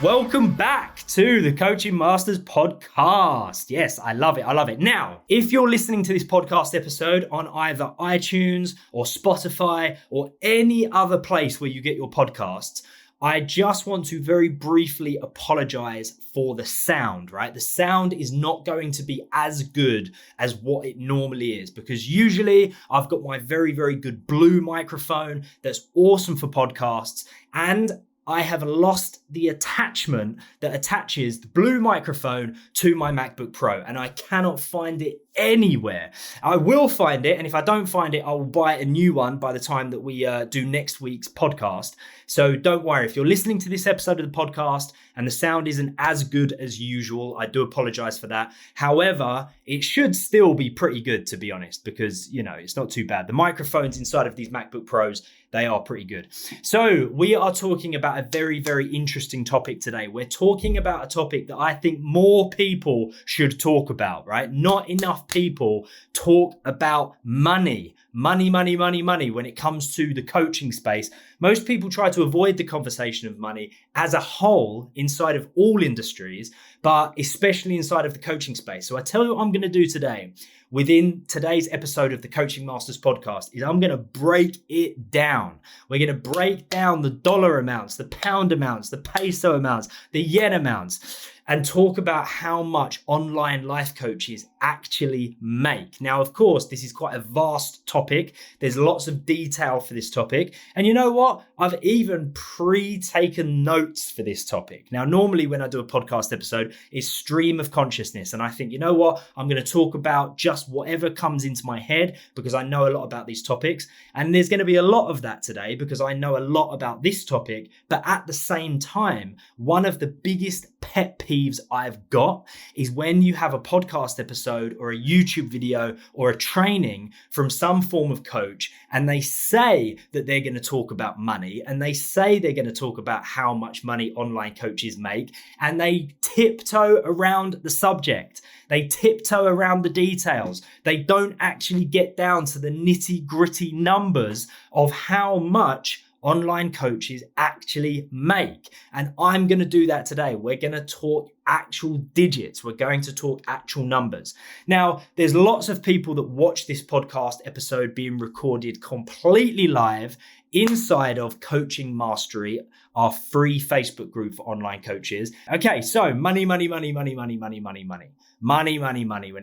Welcome back to the Coaching Masters podcast. Yes, I love it. I love it. Now, if you're listening to this podcast episode on either iTunes or Spotify or any other place where you get your podcasts, I just want to very briefly apologize for the sound, right? The sound is not going to be as good as what it normally is, because usually I've got my very, very good blue microphone that's awesome for podcasts, and I have lost the attachment that attaches the blue microphone to my MacBook Pro, and I cannot find it anywhere. I will find it, and if I don't find it, I will buy a new one by the time that we do next week's podcast. So don't worry, if you're listening to this episode of the podcast and the sound isn't as good as usual, I do apologize for that. However, it should still be pretty good, to be honest, because, you know, it's not too bad. The microphones inside of these MacBook Pros, they are pretty good. So we are talking about a very, very interesting topic today. We're talking about a topic that I think more people should talk about, right? Not enough people talk about money. Money when it comes to the coaching space. Most people try to avoid the conversation of money as a whole inside of all industries, but especially inside of the coaching space. So I tell you what I'm going to do today within today's episode of the Coaching Masters podcast is I'm going to break it down. We're going to break down the dollar amounts, the pound amounts, the peso amounts, the yen amounts, and talk about how much online life coaches actually make. Now, of course, this is quite a vast topic. There's lots of detail for this topic. And you know what? I've even pre-taken notes for this topic. Now, normally when I do a podcast episode, it's stream of consciousness. And I think, you know what? I'm going to talk about just whatever comes into my head because I know a lot about these topics. And there's going to be a lot of that today because I know a lot about this topic. But at the same time, one of the biggest pet peeves I've got is when you have a podcast episode or a YouTube video or a training from some form of coach and they say that they're going to talk about money and they say they're going to talk about how much money online coaches make, and they tiptoe around the subject. They tiptoe around the details. They don't actually get down to the nitty-gritty numbers of how much online coaches actually make. And I'm going to do that today. We're going to talk actual digits. We're going to talk actual numbers. Now, there's lots of people that watch this podcast episode being recorded completely live inside of Coaching Mastery, our free Facebook group for online coaches. Okay, so money when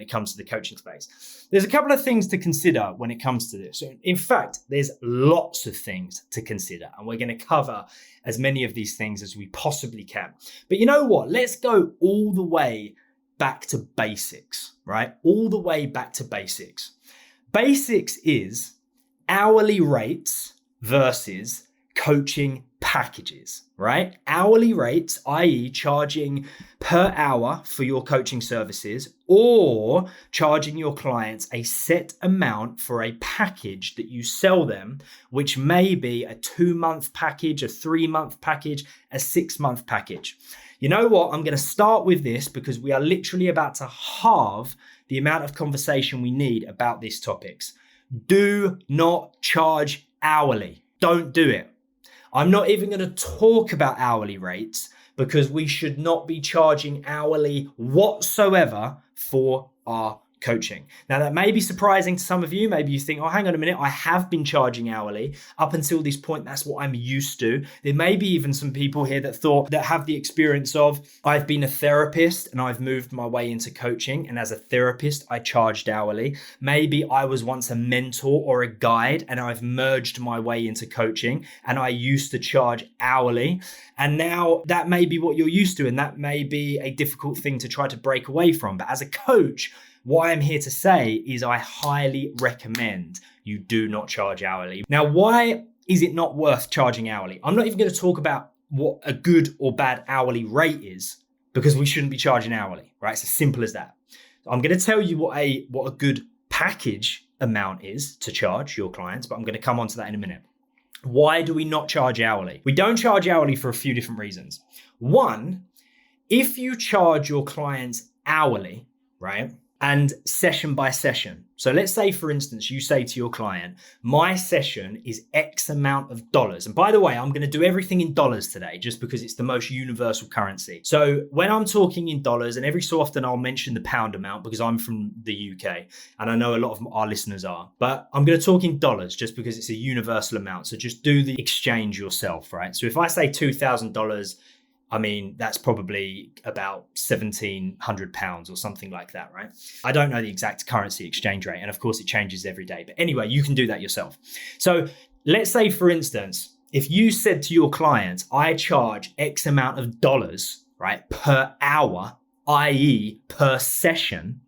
it comes to the coaching space. There's a couple of things to consider when it comes to this. In fact, there's lots of things to consider, and we're going to cover as many of these things as we possibly can. But you know what? Let's go all the way back to basics, right? All the way back to basics. Basics is hourly rates versus coaching packages, right? Hourly rates, i.e. charging per hour for your coaching services, or charging your clients a set amount for a package that you sell them, which may be a 2-month package, a 3-month package, a 6-month package. You know what? I'm going to start with this because we are literally about to halve the amount of conversation we need about these topics. Do not charge hourly. Don't do it. I'm not even going to talk about hourly rates because we should not be charging hourly whatsoever for our coaching. Now, that may be surprising to some of you. Maybe you think, oh, hang on a minute, I have been charging hourly. Up until this point, that's what I'm used to. There may be even some people here that have the experience of, I've been a therapist and I've moved my way into coaching. And as a therapist, I charged hourly. Maybe I was once a mentor or a guide and I've merged my way into coaching and I used to charge hourly. And now that may be what you're used to, and that may be a difficult thing to try to break away from. But as a coach, what I'm here to say is I highly recommend you do not charge hourly. Now, why is it not worth charging hourly? I'm not even going to talk about what a good or bad hourly rate is because we shouldn't be charging hourly, right? It's as simple as that. I'm going to tell you what a good package amount is to charge your clients, but I'm going to come on to that in a minute. Why do we not charge hourly? We don't charge hourly for a few different reasons. One, if you charge your clients hourly, right, and session by session. So let's say, for instance, you say to your client, my session is X amount of dollars. And by the way, I'm going to do everything in dollars today, just because it's the most universal currency. So when I'm talking in dollars, and every so often I'll mention the pound amount because I'm from the UK and I know a lot of our listeners are, but I'm going to talk in dollars just because it's a universal amount. So just do the exchange yourself, right? So if I say $2,000, I mean, that's probably about £1,700 or something like that, right? I don't know the exact currency exchange rate. And of course, it changes every day. But anyway, you can do that yourself. So let's say, for instance, if you said to your client, I charge X amount of dollars, right, per hour, i.e. per session,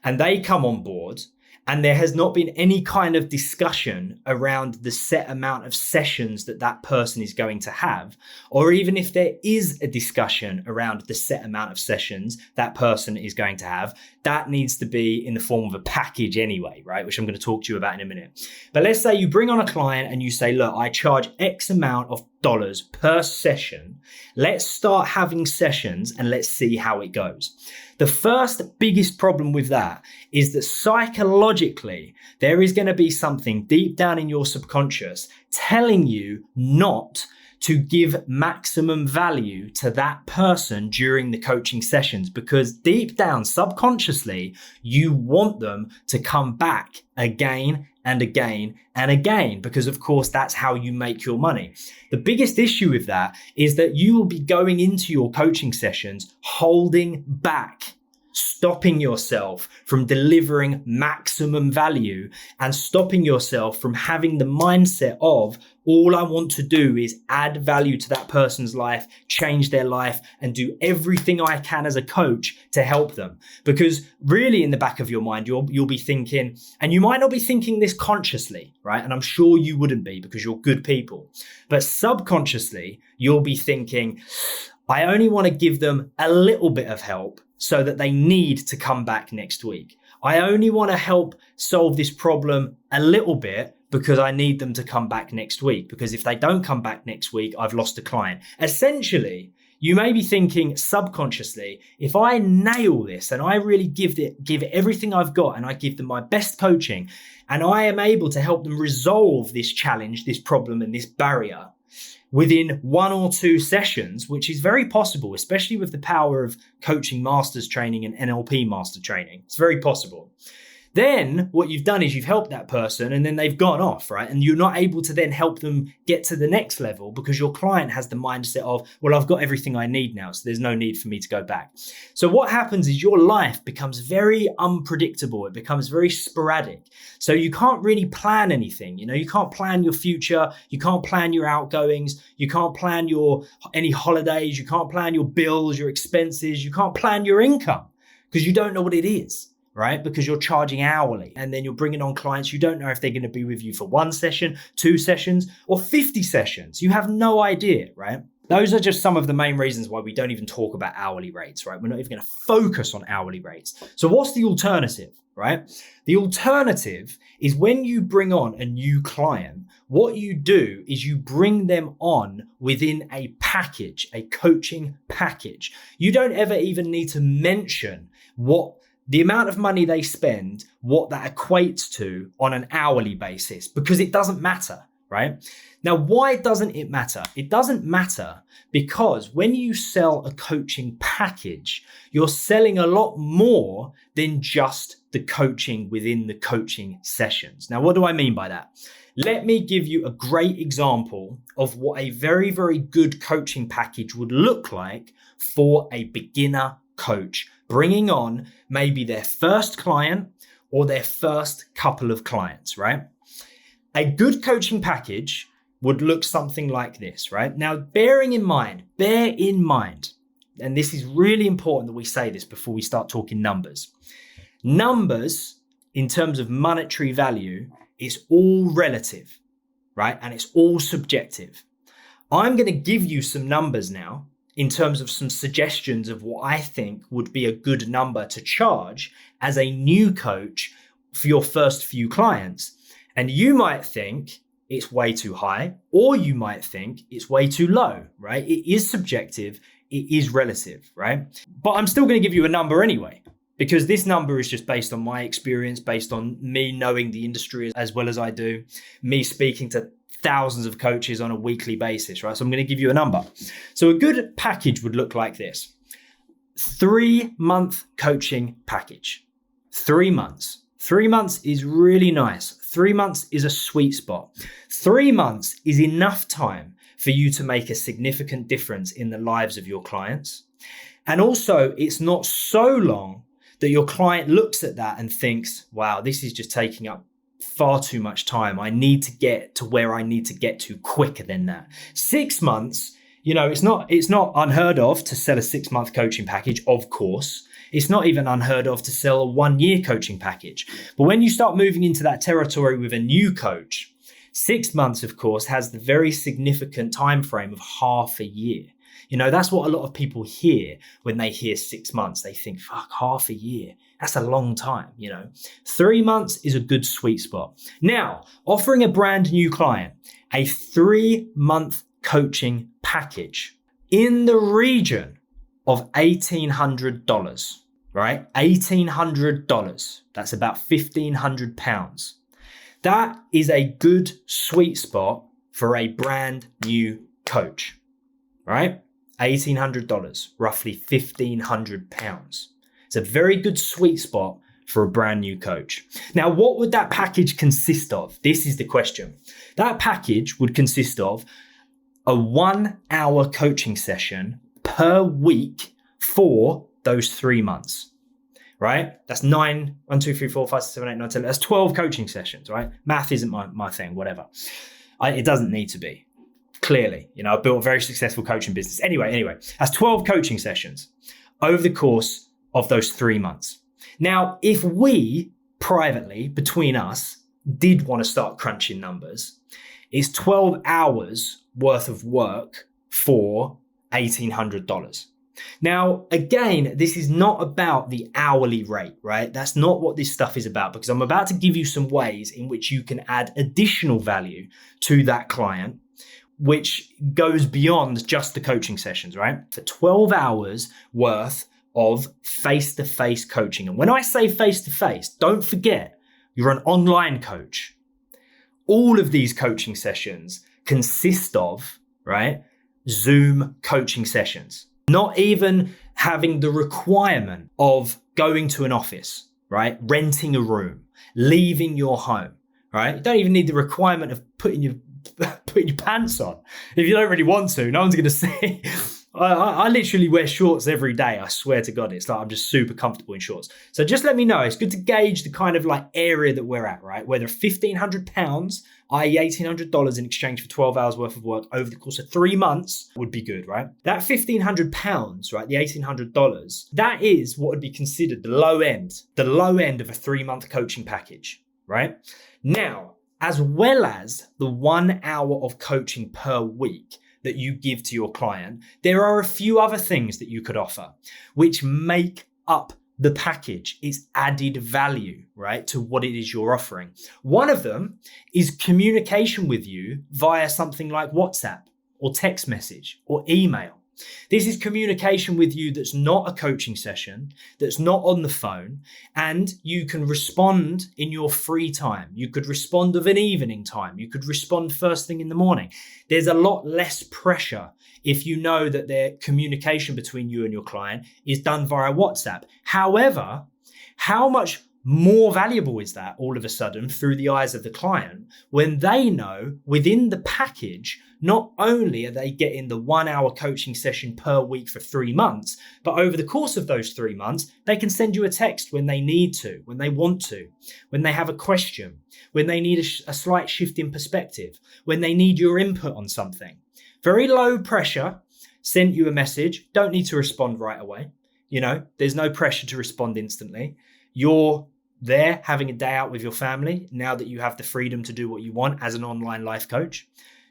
and they come on board, and there has not been any kind of discussion around the set amount of sessions that that person is going to have, or even if there is a discussion around the set amount of sessions that person is going to have, that needs to be in the form of a package anyway, right? Which I'm going to talk to you about in a minute. But let's say you bring on a client and you say, look, I charge X amount of dollars per session. Let's start having sessions and let's see how it goes. The first biggest problem with that is that psychologically, there is going to be something deep down in your subconscious telling you not to give maximum value to that person during the coaching sessions, because deep down, subconsciously, you want them to come back again and again and again, because of course, that's how you make your money. The biggest issue with that is that you will be going into your coaching sessions holding back, stopping yourself from delivering maximum value and stopping yourself from having the mindset of, all I want to do is add value to that person's life, change their life, and do everything I can as a coach to help them. Because really in the back of your mind, you'll be thinking, and you might not be thinking this consciously, right? And I'm sure you wouldn't be because you're good people. But subconsciously, you'll be thinking, I only want to give them a little bit of help so that they need to come back next week. I only want to help solve this problem a little bit because I need them to come back next week. Because if they don't come back next week, I've lost a client. Essentially, you may be thinking subconsciously, if I nail this and I really give it everything I've got and I give them my best coaching and I am able to help them resolve this challenge, this problem and this barrier within 1 or 2 sessions, which is very possible, especially with the power of coaching masters training and NLP master training. It's very possible. Then what you've done is you've helped that person and then they've gone off, right? And you're not able to then help them get to the next level because your client has the mindset of, well, I've got everything I need now, so there's no need for me to go back. So what happens is your life becomes very unpredictable. It becomes very sporadic. So you can't really plan anything. You can't plan your future. You can't plan your outgoings. You can't plan any holidays. You can't plan your bills, your expenses. You can't plan your income because you don't know what it is. Right? Because you're charging hourly and then you're bringing on clients. You don't know if they're going to be with you for 1 session, 2 sessions, or 50 sessions. You have no idea, right? Those are just some of the main reasons why we don't even talk about hourly rates, right? We're not even going to focus on hourly rates. So what's the alternative, right? The alternative is when you bring on a new client, what you do is you bring them on within a package, a coaching package. You don't ever even need to mention what the amount of money they spend, what that equates to on an hourly basis, because it doesn't matter, right? Now, why doesn't it matter? It doesn't matter because when you sell a coaching package, you're selling a lot more than just the coaching within the coaching sessions. Now, what do I mean by that? Let me give you a great example of what a very, very good coaching package would look like for a beginner coach, bringing on maybe their first client or their first couple of clients, right? A good coaching package would look something like this, right? Now, bear in mind, and this is really important that we say this before we start talking numbers. Numbers, in terms of monetary value, is all relative, right? And it's all subjective. I'm going to give you some numbers now in terms of some suggestions of what I think would be a good number to charge as a new coach for your first few clients. And you might think it's way too high, or you might think it's way too low, right? It is subjective, it is relative, right? But I'm still going to give you a number anyway. because this number is just based on my experience, based on me knowing the industry as well as I do, me speaking to thousands of coaches on a weekly basis, right? So I'm going to give you a number. So a good package would look like this. 3-month coaching package. 3 months. 3 months is really nice. 3 months is a sweet spot. 3 months is enough time for you to make a significant difference in the lives of your clients. And also, it's not so long that your client looks at that and thinks, wow, this is just taking up far too much time. I need to get to where I need to get to quicker than that. 6 months, it's not unheard of to sell a 6-month coaching package, of course. It's not even unheard of to sell a 1-year coaching package. But when you start moving into that territory with a new coach, 6 months, of course, has the very significant time frame of half a year. That's what a lot of people hear when they hear 6 months. They think, fuck, half a year. That's a long time, 3 months is a good sweet spot. Now, offering a brand new client a 3-month coaching package in the region of $1,800, right? $1,800. That's about £1,500. That is a good sweet spot for a brand new coach, right? $1,800, roughly £1,500. It's a very good sweet spot for a brand new coach. Now, what would that package consist of? This is the question. That package would consist of a 1-hour coaching session per week for those 3 months, right? That's 9, 1, 2, 3, 4, 5, 6, 7, 8, 9, 10. That's 12 coaching sessions, right? Math isn't my thing, whatever. It doesn't need to be. Clearly, I've built a very successful coaching business. Anyway, that's 12 coaching sessions over the course of those 3 months. Now, if we privately, between us, did want to start crunching numbers, it's 12 hours worth of work for $1,800. Now, again, this is not about the hourly rate, right? That's not what this stuff is about, because I'm about to give you some ways in which you can add additional value to that client, which goes beyond just the coaching sessions, right? For 12 hours worth of face-to-face coaching. And when I say face-to-face, don't forget, you're an online coach. All of these coaching sessions consist of, right, Zoom coaching sessions. Not even having the requirement of going to an office, right? Renting a room, leaving your home, right? You don't even need the requirement of putting your pants on. If you don't really want to, no one's going to see. I literally wear shorts every day. I swear to God, it's like I'm just super comfortable in shorts. So just let me know. It's good to gauge the kind of like area that we're at, right? Whether £1,500, i.e. $1,800 in exchange for 12 hours worth of work over the course of 3 months would be good, right? That £1,500, right? The $1,800, that is what would be considered the low end of a 3-month coaching package, right? Now, as well as the 1 hour of coaching per week that you give to your client, there are a few other things that you could offer which make up the package. It's added value, right, to what it is you're offering. One of them is communication with you via something like WhatsApp or text message or email. This is communication with you that's not a coaching session, that's not on the phone, and you can respond in your free time. You could respond of an evening time. You could respond first thing in the morning. There's a lot less pressure if you know that the communication between you and your client is done via WhatsApp. However, how much more valuable is that all of a sudden through the eyes of the client when they know within the package, not only are they getting the 1 hour coaching session per week for 3 months, but over the course of those 3 months, they can send you a text when they need to, when they want to, when they have a question, when they need a slight shift in perspective, when they need your input on something. Very low pressure, sent you a message, don't need to respond right away. There's no pressure to respond instantly. You're there having a day out with your family now that you have the freedom to do what you want as an online life coach.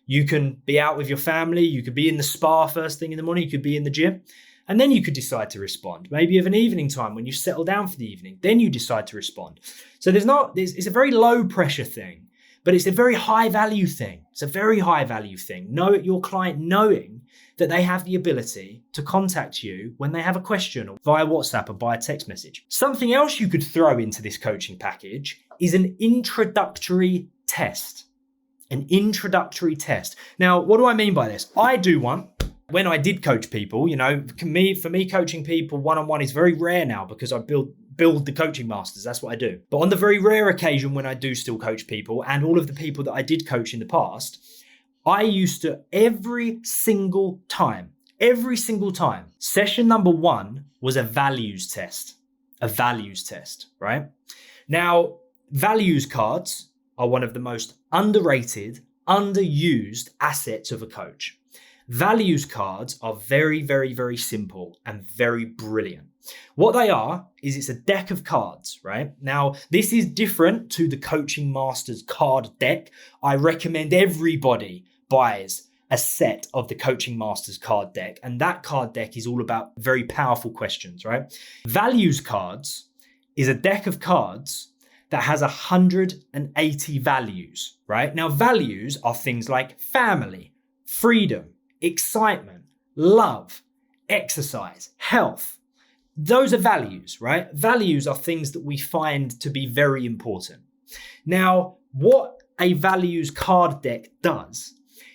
You can be out with your family. You could be in the spa first thing in the morning. You could be in the gym. And then you could decide to respond. Maybe of an evening time when you settle down for the evening. Then you decide to respond. So it's a very low pressure thing. But it's a very high value thing. It's a very high value thing. Know your client knowing that they have the ability to contact you when they have a question or via WhatsApp or via text message. Something else you could throw into this coaching package is an introductory test. An introductory test. Now, what do I mean by this? I do one. When I did coach people, for me coaching people one-on-one is very rare now because I build the coaching masters. That's what I do. But on the very rare occasion when I do still coach people, and all of the people that I did coach in the past, I used to every single time, session number 1 was a values test, right? Now, values cards are one of the most underrated, underused assets of a coach. Values cards are very, very, very simple and very brilliant. What they are is it's a deck of cards, right? Now, this is different to the Coaching Masters card deck. I recommend everybody buys a set of the Coaching Masters card deck, and that card deck is all about very powerful questions, right? Values cards is a deck of cards that has 180 values, right? Now, values are things like family, freedom, excitement, love, exercise, health. Those are values, right? Values are things that we find to be very important. Now, what a values card deck does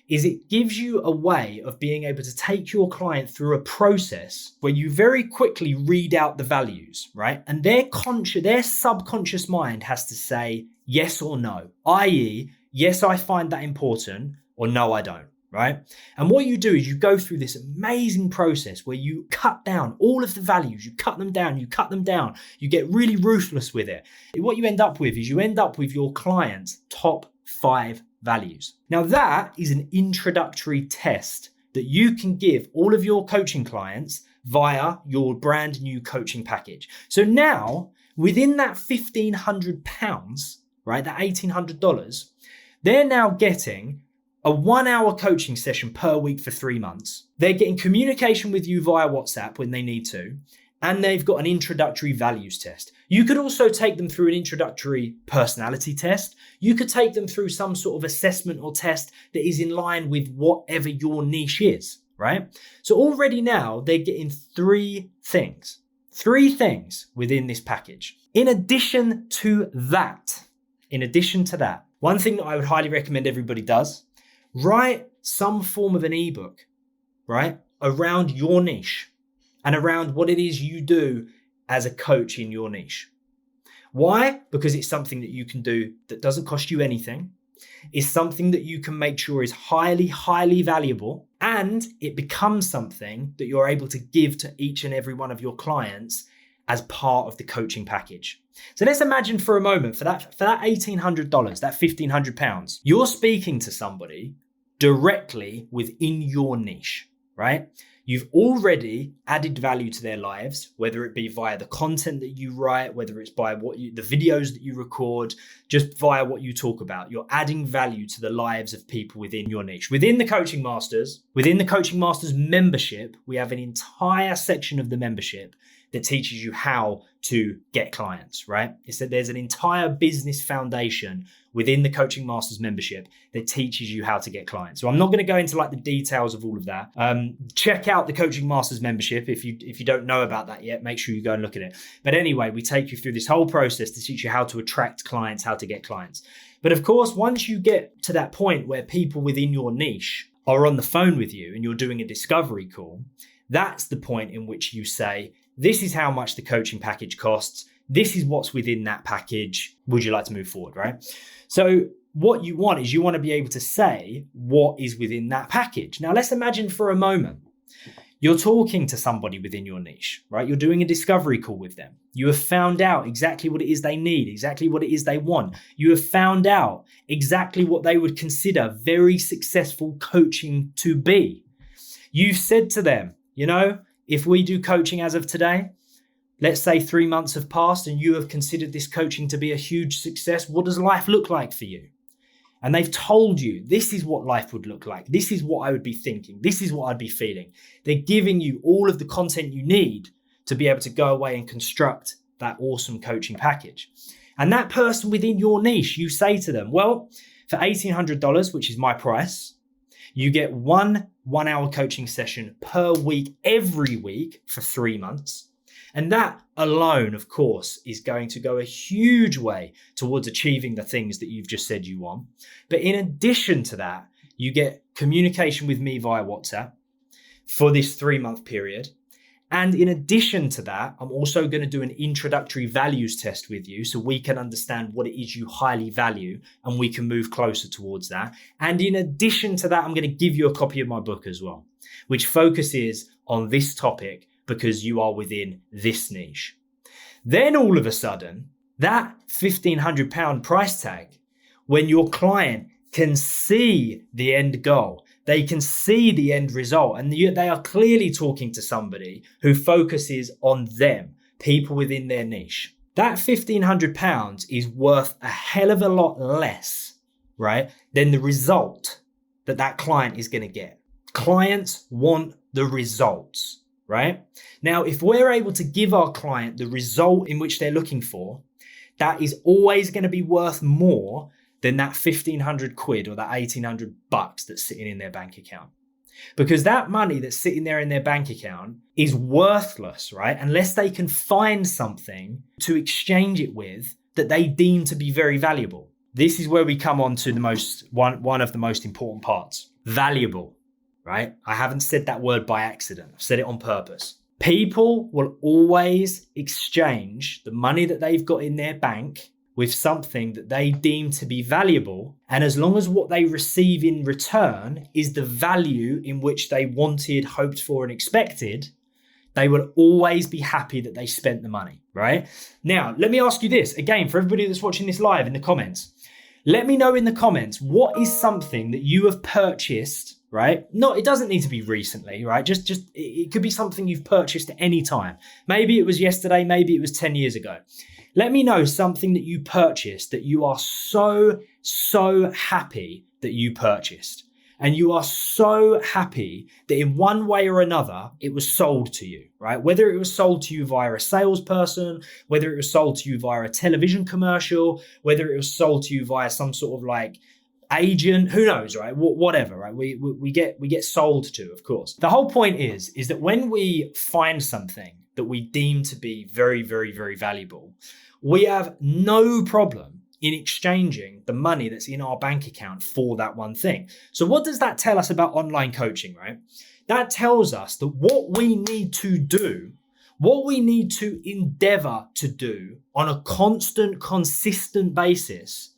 is it gives you a way of being able to take your client through a process where you very quickly read out the values, right? And their subconscious mind has to say yes or no, i.e., yes, I find that important, or no, I don't. Right? And what you do is you go through this amazing process where you cut down all of the values, you cut them down, you get really ruthless with it. What you end up with is your client's top 5 values. Now that is an introductory test that you can give all of your coaching clients via your brand new coaching package. So now within that £1,500, right, that $1,800, they're now getting a 1-hour coaching session per week for 3 months. They're getting communication with you via WhatsApp when they need to, and they've got an introductory values test. You could also take them through an introductory personality test. You could take them through some sort of assessment or test that is in line with whatever your niche is, right? So already now they're getting 3 things within this package. In addition to that, one thing that I would highly recommend everybody does, write some form of an ebook, right, around your niche and around what it is you do as a coach in your niche. Why? Because it's something that you can do that doesn't cost you anything. It's something that you can make sure is highly, highly valuable, and it becomes something that you're able to give to each and every one of your clients as part of the coaching package. So let's imagine for a moment, for that $1,800, that £1,500, you're speaking to somebody directly within your niche, right? You've already added value to their lives, whether it be via the content that you write, whether it's by the videos that you record, just via what you talk about. You're adding value to the lives of people within your niche. Within the Coaching Masters membership, we have an entire section of the membership that teaches you how to get clients, right? It's that there's an entire business foundation within the Coaching Masters membership that teaches you how to get clients. So I'm not going to go into the details of all of that. Check out the Coaching Masters membership. If you don't know about that yet, make sure you go and look at it. But anyway, we take you through this whole process to teach you how to attract clients, how to get clients. But of course, once you get to that point where people within your niche are on the phone with you and you're doing a discovery call, that's the point in which you say, this is how much the coaching package costs. This is what's within that package. Would you like to move forward, right? So what you want is you want to be able to say what is within that package. Now, let's imagine for a moment, you're talking to somebody within your niche, right? You're doing a discovery call with them. You have found out exactly what it is they need, exactly what it is they want. You have found out exactly what they would consider very successful coaching to be. You've said to them, if we do coaching as of today, let's say 3 months have passed and you have considered this coaching to be a huge success, what does life look like for you? And they've told you, this is what life would look like. This is what I would be thinking. This is what I'd be feeling. They're giving you all of the content you need to be able to go away and construct that awesome coaching package. And that person within your niche, you say to them, well, For $1,800, which is my price, you get one 1-hour coaching session per week, every week for 3 months. And that alone, of course, is going to go a huge way towards achieving the things that you've just said you want. But in addition to that, you get communication with me via WhatsApp for this 3-month period. And in addition to that, I'm also going to do an introductory values test with you so we can understand what it is you highly value and we can move closer towards that. And in addition to that, I'm going to give you a copy of my book as well, which focuses on this topic because you are within this niche. Then all of a sudden, that £1,500 price tag, when your client can see the end goal, they can see the end result, and they are clearly talking to somebody who focuses on them, people within their niche. That £1,500 is worth a hell of a lot less, right, than the result that client is going to get. Clients want the results, right? Now, if we're able to give our client the result in which they're looking for, that is always going to be worth more than that 1,500 quid or that 1,800 bucks that's sitting in their bank account. Because that money that's sitting there in their bank account is worthless, right? Unless they can find something to exchange it with that they deem to be very valuable. This is where we come on to one of the most important parts. Valuable, right? I haven't said that word by accident. I've said it on purpose. People will always exchange the money that they've got in their bank with something that they deem to be valuable. And as long as what they receive in return is the value in which they wanted, hoped for, and expected, they will always be happy that they spent the money, right? Now, let me ask you this, again, for everybody that's watching this live in the comments. Let me know in the comments, what is something that you have purchased, right? No, it doesn't need to be recently, right? Just it could be something you've purchased at any time. Maybe it was yesterday, maybe it was 10 years ago. Let me know something that you purchased that you are so happy that you purchased. And you are so happy that in one way or another, it was sold to you, right? Whether it was sold to you via a salesperson, whether it was sold to you via a television commercial, whether it was sold to you via some sort of like agent, who knows, right? Whatever, right? We get sold to, of course. The whole point is that when we find something that we deem to be very, very, very valuable, we have no problem in exchanging the money that's in our bank account for that one thing. So what does that tell us about online coaching, right? That tells us that what we need to do, what we need to endeavor to do on a constant, consistent basis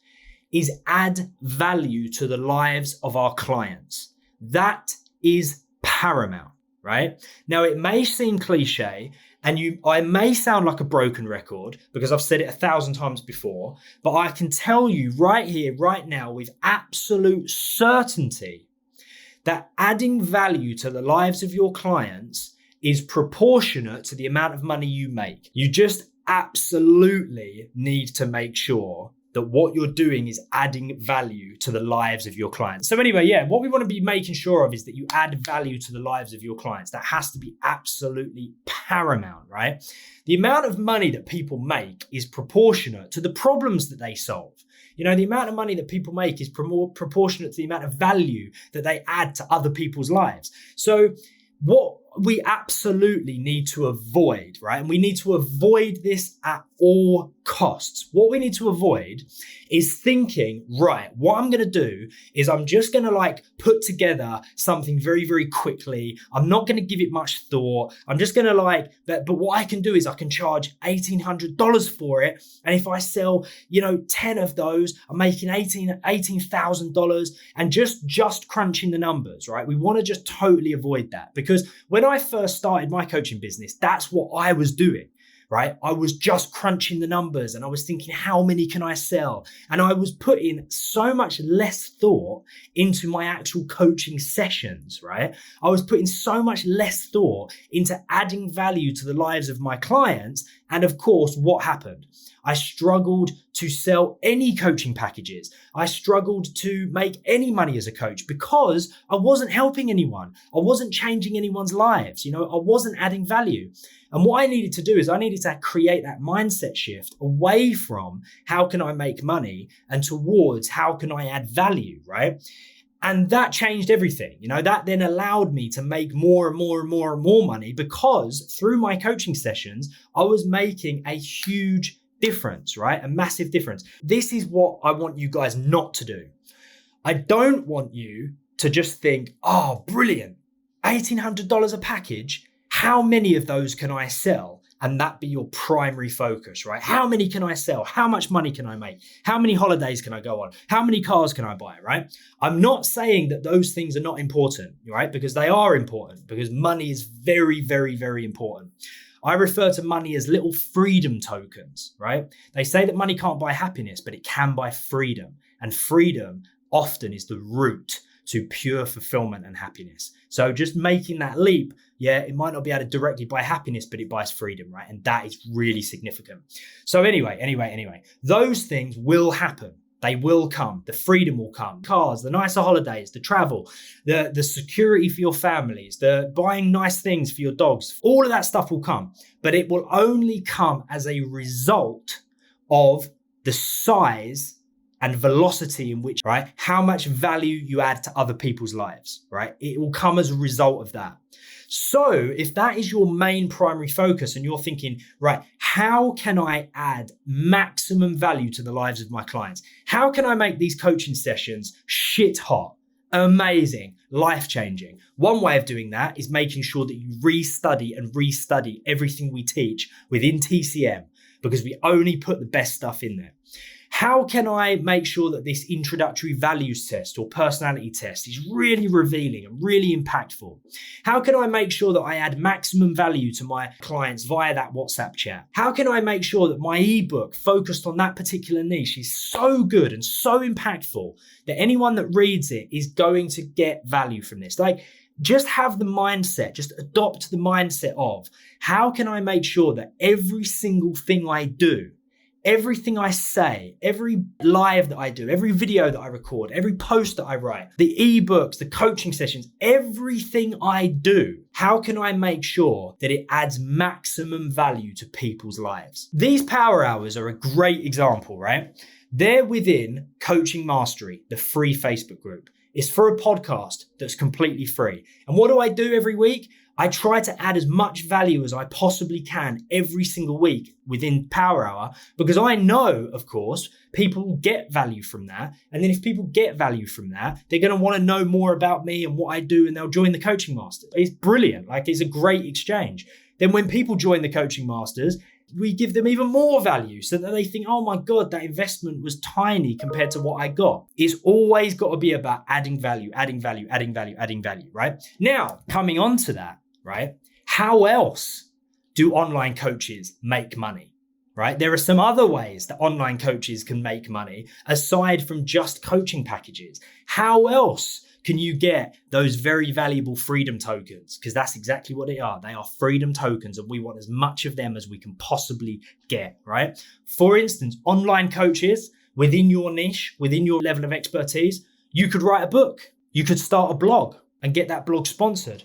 is add value to the lives of our clients. That is paramount, right? Now, it may seem cliche, and I may sound like a broken record because I've said it 1,000 times before, but I can tell you right here, right now, with absolute certainty that adding value to the lives of your clients is proportionate to the amount of money you make. You just absolutely need to make sure that what you're doing is adding value to the lives of your clients. So anyway, yeah, what we want to be making sure of is that you add value to the lives of your clients. That has to be absolutely paramount, right? The amount of money that people make is proportionate to the problems that they solve. You know, the amount of money that people make is proportionate to the amount of value that they add to other people's lives. So what we absolutely need to avoid, right? And we need to avoid this at all costs. What we need to avoid is thinking, right, what I'm going to do is I'm just going to like put together something very, very quickly. I'm not going to give it much thought. I'm just going to like that. But what I can do is I can charge $1,800 for it. And if I sell, 10 of those, I'm making $18,000 and just crunching the numbers, right? We want to just totally avoid that, because when I first started my coaching business, that's what I was doing. Right? I was just crunching the numbers and I was thinking, how many can I sell? And I was putting so much less thought into my actual coaching sessions, right? I was putting so much less thought into adding value to the lives of my clients And of course, what happened? I struggled to sell any coaching packages. I struggled to make any money as a coach because I wasn't helping anyone. I wasn't changing anyone's lives. I wasn't adding value. And what I needed to do is I needed to create that mindset shift away from how can I make money and towards how can I add value, right? And that changed everything. That then allowed me to make more and more and more and more money because through my coaching sessions, I was making a huge difference, right? A massive difference. This is what I want you guys not to do. I don't want you to just think, oh, brilliant, $1,800 a package. How many of those can I sell? And that be your primary focus, right? How many can I sell? How much money can I make? How many holidays can I go on? How many cars can I buy, right? I'm not saying that those things are not important, right? Because they are important, because money is very, very, very important. I refer to money as little freedom tokens, right? They say that money can't buy happiness, but it can buy freedom. And freedom often is the route to pure fulfillment and happiness. So just making that leap, it might not be able to directly buy happiness, but it buys freedom, right? And that is really significant. So anyway, those things will happen. They will come. The freedom will come. Cars, the nicer holidays, the travel, the security for your families, the buying nice things for your dogs. All of that stuff will come, but it will only come as a result of the size and velocity in which, right, how much value you add to other people's lives, right? It will come as a result of that. So if that is your main primary focus and you're thinking, right, how can I add maximum value to the lives of my clients? How can I make these coaching sessions shit hot, amazing, life-changing? One way of doing that is making sure that you restudy everything we teach within TCM, because we only put the best stuff in there. How can I make sure that this introductory values test or personality test is really revealing and really impactful? How can I make sure that I add maximum value to my clients via that WhatsApp chat? How can I make sure that my ebook focused on that particular niche is so good and so impactful that anyone that reads it is going to get value from this? Just have the mindset, just adopt the mindset of how can I make sure that every single thing I do, everything I say, every live that I do, every video that I record, every post that I write, the ebooks, the coaching sessions, everything I do, how can I make sure that it adds maximum value to people's lives? These power hours are a great example, right? They're within Coaching Mastery, the free Facebook group. It's for a podcast that's completely free. And what do I do every week? I try to add as much value as I possibly can every single week within Power Hour, because I know, of course, people get value from that. And then if people get value from that, they're going to want to know more about me and what I do, and they'll join the Coaching Masters. It's brilliant. It's a great exchange. Then when people join the Coaching Masters, we give them even more value so that they think, oh my God, that investment was tiny compared to what I got. It's always got to be about adding value, right? Now, coming on to that, right? How else do online coaches make money, right? There are some other ways that online coaches can make money aside from just coaching packages. How else can you get those very valuable freedom tokens? Because that's exactly what they are. They are freedom tokens, and we want as much of them as we can possibly get, right? For instance, online coaches within your niche, within your level of expertise, you could write a book. You could start a blog and get that blog sponsored.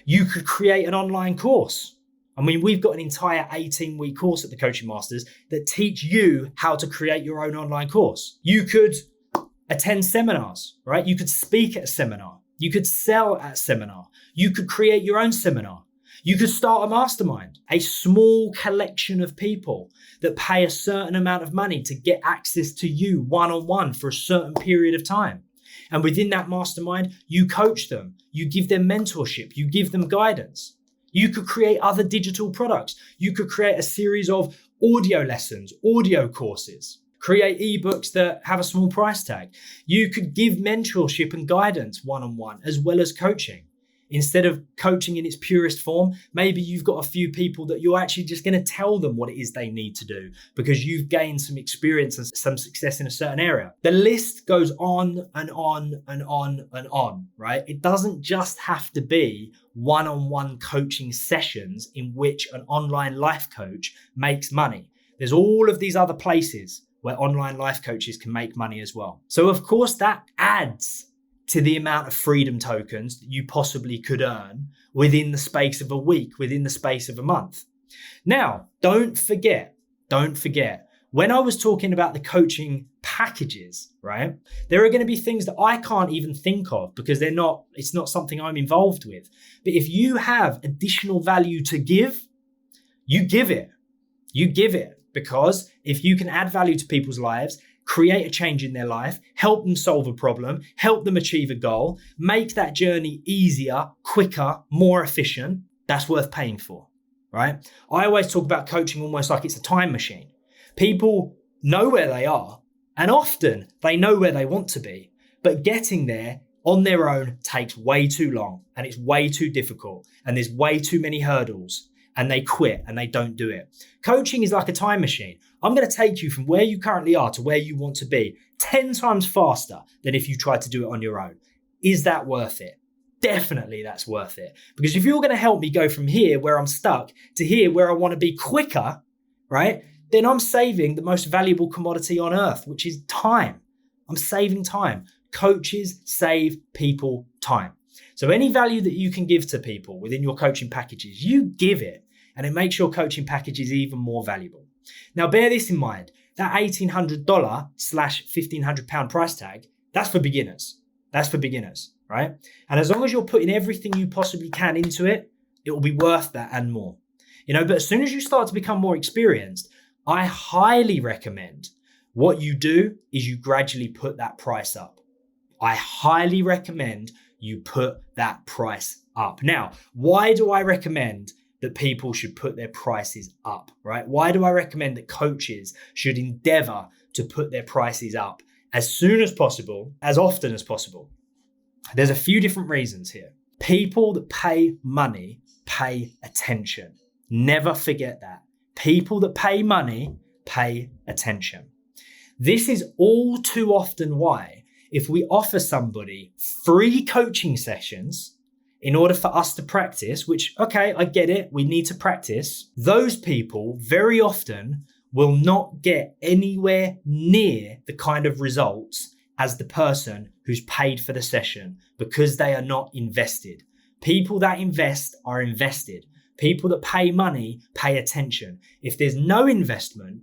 You could create an online course. I mean, we've got an entire 18-week course at the Coaching Masters that teach you how to create your own online course. You could attend seminars, right? You could speak at a seminar. You could sell at a seminar. You could create your own seminar. You could start a mastermind, a small collection of people that pay a certain amount of money to get access to you one-on-one for a certain period of time. And within that mastermind, you coach them, you give them mentorship, you give them guidance. You could create other digital products. You could create a series of audio lessons, audio courses, create ebooks that have a small price tag. You could give mentorship and guidance one-on-one as well as coaching. Instead of coaching in its purest form, maybe you've got a few people that you're actually just going to tell them what it is they need to do because you've gained some experience and some success in a certain area. The list goes on and on and on and on, right? It doesn't just have to be one-on-one coaching sessions in which an online life coach makes money. There's all of these other places where online life coaches can make money as well. So of course that adds to the amount of freedom tokens that you possibly could earn within the space of a week, within the space of a month. Now, don't forget, when I was talking about the coaching packages, right, there are going to be things that I can't even think of because it's not something I'm involved with. But if you have additional value to give, you give it. Because if you can add value to people's lives, create a change in their life, help them solve a problem, help them achieve a goal, make that journey easier, quicker, more efficient, that's worth paying for, right? I always talk about coaching almost like it's a time machine. People know where they are, and often they know where they want to be, but getting there on their own takes way too long, and it's way too difficult, and there's way too many hurdles, and they quit and they don't do it. Coaching is like a time machine. I'm going to take you from where you currently are to where you want to be 10 times faster than if you tried to do it on your own. Is that worth it? Definitely that's worth it. Because if you're going to help me go from here where I'm stuck to here where I want to be quicker, right? Then I'm saving the most valuable commodity on earth, which is time. I'm saving time. Coaches save people time. So any value that you can give to people within your coaching packages, you give it, and it makes your coaching packages even more valuable. Now, bear this in mind, that $1,800/1,500 price tag, that's for beginners. Right? And as long as you're putting everything you possibly can into it, it will be worth that and more. But as soon as you start to become more experienced, I highly recommend what you do is you gradually put that price up. I highly recommend you put that price up. Now, why do I recommend that people should put their prices up, right? Why do I recommend that coaches should endeavor to put their prices up as soon as possible, as often as possible? There's a few different reasons here. People that pay money pay attention. Never forget that. People that pay money pay attention. This is all too often why, if we offer somebody free coaching sessions in order for us to practice, which, okay, I get it, we need to practice, those people very often will not get anywhere near the kind of results as the person who's paid for the session because they are not invested. People that invest are invested. People that pay money pay attention. If there's no investment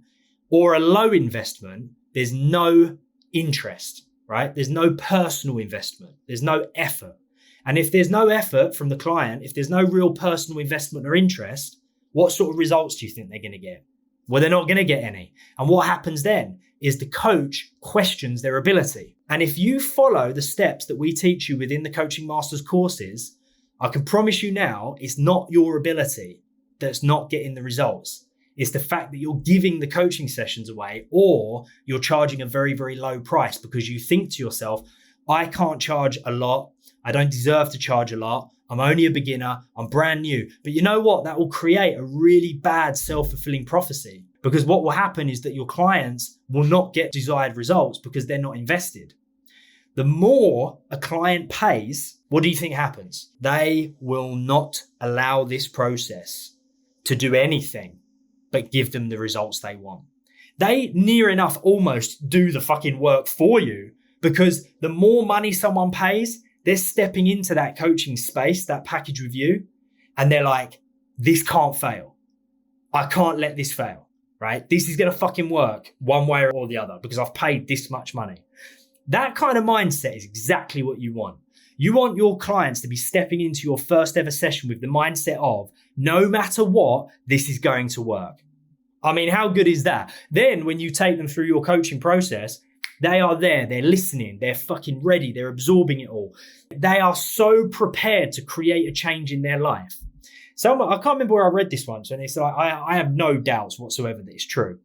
or a low investment, there's no interest, right? There's no personal investment. There's no effort. And if there's no effort from the client, if there's no real personal investment or interest, what sort of results do you think they're going to get? Well, they're not going to get any. And what happens then is the coach questions their ability. And if you follow the steps that we teach you within the Coaching Masters courses, I can promise you now, it's not your ability that's not getting the results. It's the fact that you're giving the coaching sessions away, or you're charging a very, very low price because you think to yourself, I can't charge a lot. I don't deserve to charge a lot. I'm only a beginner. I'm brand new. But you know what? That will create a really bad self-fulfilling prophecy, because what will happen is that your clients will not get desired results because they're not invested. The more a client pays, what do you think happens? They will not allow this process to do anything but give them the results they want. They near enough almost do the fucking work for you, because the more money someone pays, they're stepping into that coaching space, that package with you, and they're like, this can't fail. I can't let this fail, right? This is going to fucking work one way or the other because I've paid this much money. That kind of mindset is exactly what you want. You want your clients to be stepping into your first ever session with the mindset of, no matter what, this is going to work. I mean, how good is that? Then when you take them through your coaching process, they are there, they're listening, they're fucking ready, they're absorbing it all. They are so prepared to create a change in their life. So I can't remember where I read this once, and it's like, I have no doubts whatsoever that it's true.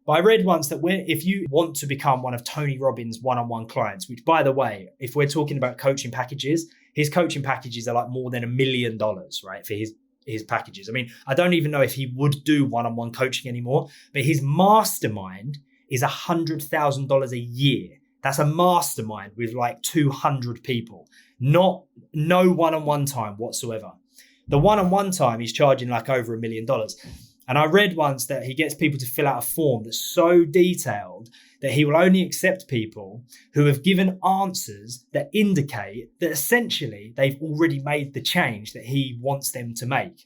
But I read once that if you want to become one of Tony Robbins' one-on-one clients, which, by the way, if we're talking about coaching packages, his coaching packages are like more than $1 million, right? For his packages. I mean, I don't even know if he would do one-on-one coaching anymore, but his mastermind is $100,000 a year. That's a mastermind with like 200 people, no one-on-one time whatsoever. The one-on-one time he's charging like over $1 million. And I read once that he gets people to fill out a form that's so detailed that he will only accept people who have given answers that indicate that essentially they've already made the change that he wants them to make.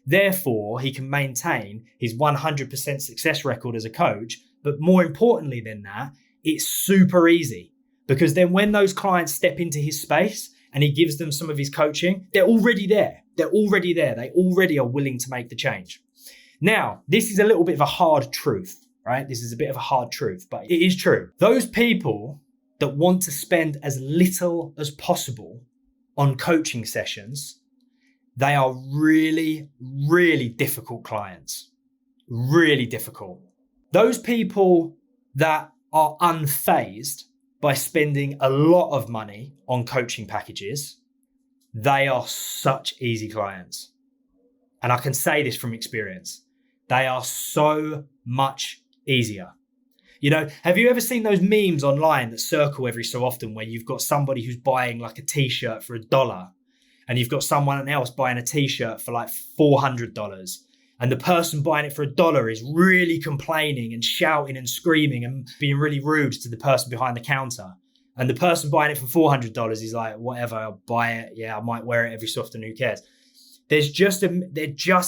Therefore, he can maintain his 100% success record as a coach. But more importantly than that, it's super easy, because then when those clients step into his space and he gives them some of his coaching, they're already there. They're already there. They already are willing to make the change. Now, this is a little bit of a hard truth, right? This is a bit of a hard truth, but it is true. Those people that want to spend as little as possible on coaching sessions, they are really, really difficult clients. Really difficult. Those people that are unfazed by spending a lot of money on coaching packages, they are such easy clients. And I can say this from experience. They are so much easier. You know, have you ever seen those memes online that circle every so often where you've got somebody who's buying like a t-shirt for $1 and you've got someone else buying a t-shirt for like $400, and the person buying it for $1 is really complaining and shouting and screaming and being really rude to the person behind the counter. And the person buying it for $400 is like, whatever, I'll buy it. Yeah, I might wear it every so often, who cares? There just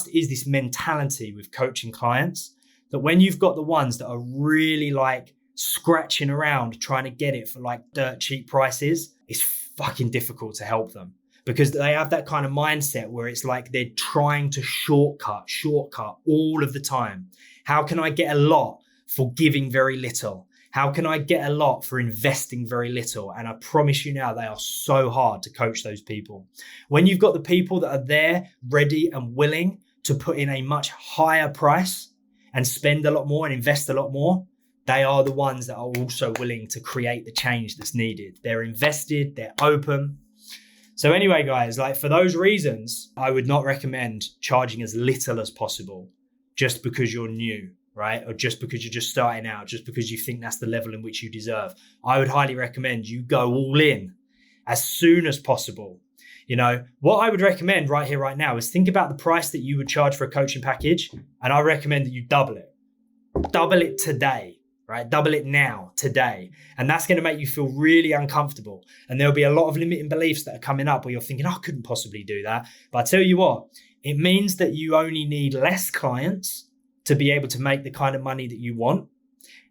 is this mentality with coaching clients that when you've got the ones that are really like scratching around trying to get it for like dirt cheap prices, it's fucking difficult to help them, because they have that kind of mindset where it's like they're trying to shortcut all of the time. How can I get a lot for giving very little? How can I get a lot for investing very little? And I promise you now, they are so hard to coach those people. When you've got the people that are there, ready and willing to put in a much higher price and spend a lot more and invest a lot more, they are the ones that are also willing to create the change that's needed. They're invested, they're open. So anyway, guys, like for those reasons, I would not recommend charging as little as possible just because you're new, right? Or just because you're just starting out, just because you think that's the level in which you deserve. I would highly recommend you go all in as soon as possible. You know, what I would recommend right here, right now is think about the price that you would charge for a coaching package. And I recommend that you double it. Double it today, right? Double it now, today. And that's going to make you feel really uncomfortable. And there'll be a lot of limiting beliefs that are coming up where you're thinking, I couldn't possibly do that. But I tell you what, it means that you only need less clients to be able to make the kind of money that you want.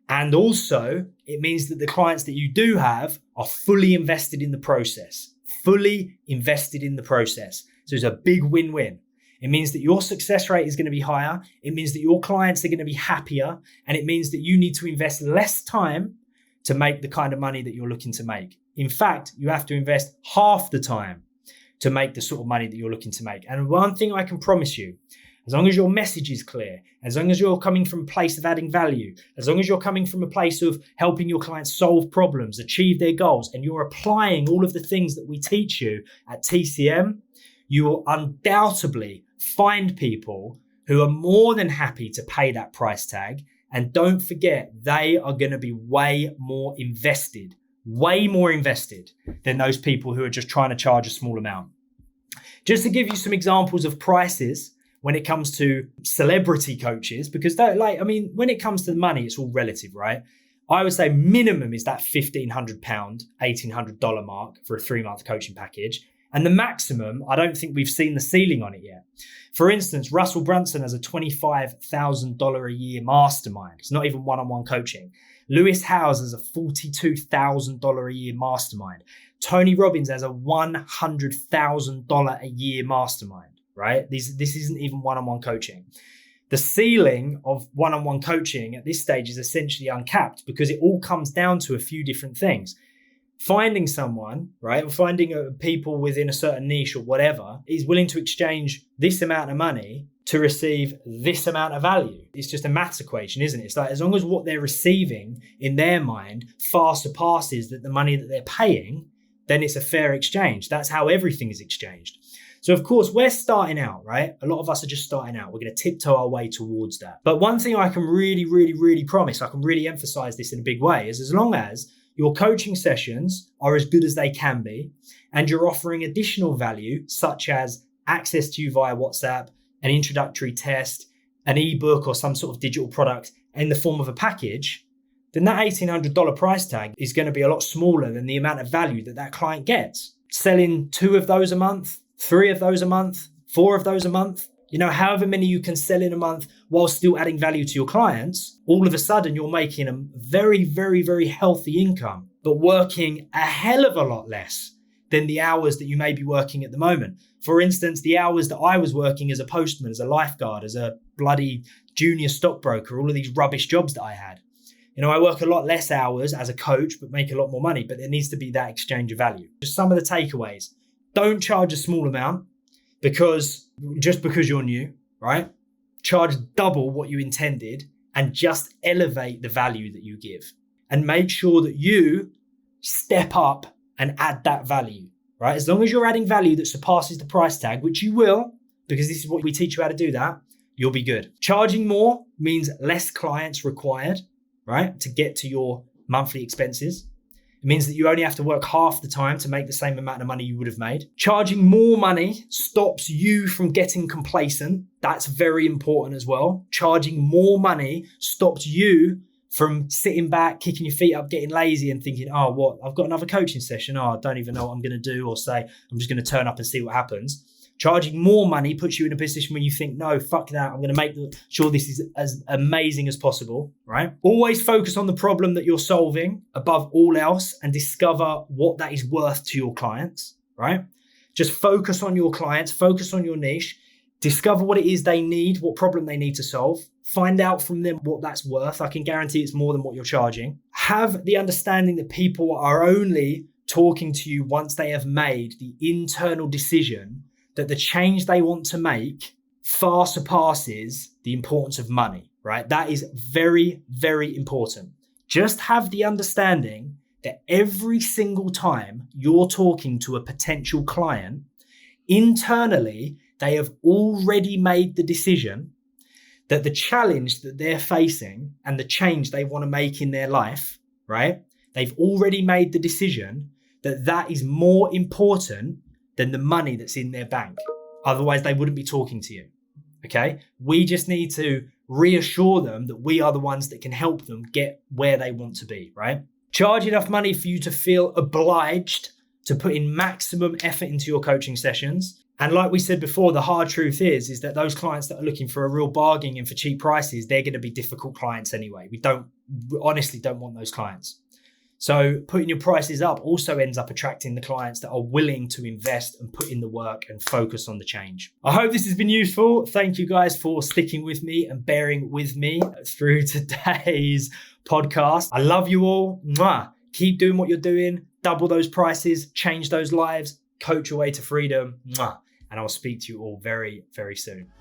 And also, it means that the clients that you do have are fully invested in the process. Fully invested in the process. So it's a big win-win. It means that your success rate is going to be higher. It means that your clients are going to be happier. And it means that you need to invest less time to make the kind of money that you're looking to make. In fact, you have to invest half the time to make the sort of money that you're looking to make. And one thing I can promise you, as long as your message is clear, as long as you're coming from a place of adding value, as long as you're coming from a place of helping your clients solve problems, achieve their goals, and you're applying all of the things that we teach you at TCM, you will undoubtedly find people who are more than happy to pay that price tag. And don't forget, they are going to be way more invested than those people who are just trying to charge a small amount. Just to give you some examples of prices when it comes to celebrity coaches, because when it comes to the money, it's all relative, right? I would say minimum is that £1,500, $1,800 mark for a 3-month coaching package. And the maximum, I don't think we've seen the ceiling on it yet. For instance, Russell Brunson has a $25,000 a year mastermind. It's not even one-on-one coaching. Lewis Howes has a $42,000 a year mastermind. Tony Robbins has a $100,000 a year mastermind. Right? This isn't even one-on-one coaching. The ceiling of one-on-one coaching at this stage is essentially uncapped because it all comes down to a few different things. Finding someone, right, or finding people within a certain niche or whatever is willing to exchange this amount of money to receive this amount of value. It's just a maths equation, isn't it? It's like as long as what they're receiving in their mind far surpasses that the money that they're paying, then it's a fair exchange. That's how everything is exchanged. So of course, we're starting out, right? A lot of us are just starting out. We're going to tiptoe our way towards that. But one thing I can really promise, I can really emphasize this in a big way, is as long as your coaching sessions are as good as they can be, and you're offering additional value, such as access to you via WhatsApp, an introductory test, an ebook, or some sort of digital product in the form of a package, then that $1,800 price tag is going to be a lot smaller than the amount of value that that client gets. Selling 2 of those a month, 3 of those a month, 4 of those a month, however many you can sell in a month while still adding value to your clients, all of a sudden you're making a very healthy income, but working a hell of a lot less than the hours that you may be working at the moment. For instance, the hours that I was working as a postman, as a lifeguard, as a bloody junior stockbroker, all of these rubbish jobs that I had. I work a lot less hours as a coach, but make a lot more money, but there needs to be that exchange of value. Just some of the takeaways. Don't charge a small amount because you're new, right? Charge double what you intended and just elevate the value that you give. And make sure that you step up and add that value, right? As long as you're adding value that surpasses the price tag, which you will, because this is what we teach you how to do that, you'll be good. Charging more means less clients required, right? To get to your monthly expenses. It means that you only have to work half the time to make the same amount of money you would have made. Charging more money stops you from getting complacent. That's very important as well. Charging more money stops you from sitting back, kicking your feet up, getting lazy and thinking, oh, what? I've got another coaching session. Oh, I don't even know what I'm going to do, or say, I'm just going to turn up and see what happens. Charging more money puts you in a position where you think, no, fuck that. I'm going to make sure this is as amazing as possible, right? Always focus on the problem that you're solving above all else and discover what that is worth to your clients, right? Just focus on your clients, focus on your niche, discover what it is they need, what problem they need to solve, find out from them what that's worth. I can guarantee it's more than what you're charging. Have the understanding that people are only talking to you once they have made the internal decision that the change they want to make far surpasses the importance of money, right? That is very important. Just have the understanding that every single time you're talking to a potential client, internally, they have already made the decision that the challenge that they're facing and the change they want to make in their life, right? They've already made the decision that that is more important than the money that's in their bank. Otherwise, they wouldn't be talking to you, okay? We just need to reassure them that we are the ones that can help them get where they want to be, right? Charge enough money for you to feel obliged to put in maximum effort into your coaching sessions. And like we said before, the hard truth is that those clients that are looking for a real bargain and for cheap prices, they're going to be difficult clients anyway. We honestly don't want those clients. So putting your prices up also ends up attracting the clients that are willing to invest and put in the work and focus on the change. I hope this has been useful. Thank you guys for sticking with me and bearing with me through today's podcast. I love you all. Mwah. Keep doing what you're doing. Double those prices, change those lives, coach your way to freedom. Mwah. And I'll speak to you all very, very soon.